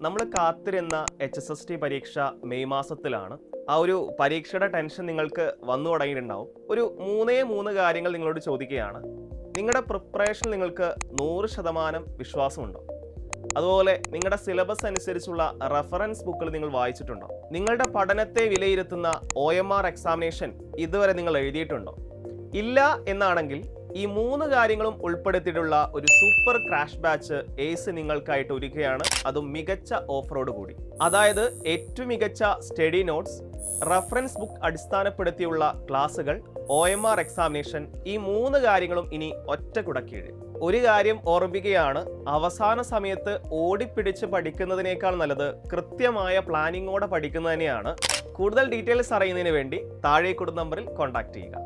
നമ്മൾ കാത്തിരുന്ന HSST പരീക്ഷ മെയ് മാസത്തിലാണ്. ആ ഒരു പരീക്ഷയുടെ ടെൻഷൻ നിങ്ങൾക്ക് വന്നു തുടങ്ങിയിട്ടുണ്ടാവും. ഒരു 3 കാര്യങ്ങൾ നിങ്ങളോട് ചോദിക്കുകയാണ്. നിങ്ങളുടെ പ്രിപ്പറേഷൻ നിങ്ങൾക്ക് 100% വിശ്വാസമുണ്ടോ? അതുപോലെ നിങ്ങളുടെ സിലബസ് അനുസരിച്ചുള്ള റെഫറൻസ് ബുക്കുകൾ നിങ്ങൾ വായിച്ചിട്ടുണ്ടോ? നിങ്ങളുടെ പഠനത്തെ വിലയിരുത്തുന്ന OMR എക്സാമിനേഷൻ ഇതുവരെ നിങ്ങൾ എഴുതിയിട്ടുണ്ടോ? ഇല്ല എന്നാണെങ്കിൽ ഈ 3 കാര്യങ്ങളും ഉൾപ്പെടുത്തിയിട്ടുള്ള ഒരു സൂപ്പർ ക്രാഷ് ബാച്ച് ഏസ് നിങ്ങൾക്കായിട്ട് ഒരുക്കുകയാണ്. അതും മികച്ച ഓഫറോട് കൂടി. അതായത് ഏറ്റവും മികച്ച സ്റ്റഡി നോട്ട്സ്, റഫറൻസ് ബുക്ക് അടിസ്ഥാനപ്പെടുത്തിയുള്ള ക്ലാസുകൾ, OMR എക്സാമിനേഷൻ, ഈ 3 കാര്യങ്ങളും ഇനി ഒറ്റ കുടക്കീഴിൽ. ഒരു കാര്യം ഓർമ്മിക്കുകയാണ്, അവസാന സമയത്ത് ഓടിപ്പിടിച്ച് പഠിക്കുന്നതിനേക്കാൾ നല്ലത് കൃത്യമായ പ്ലാനിങ്ങോടെ പഠിക്കുന്നത് തന്നെയാണ്. കൂടുതൽ ഡീറ്റെയിൽസ് അറിയുന്നതിന് വേണ്ടി താഴെ കൊടുത്ത നമ്പറിൽ കോൺടാക്ട് ചെയ്യുക.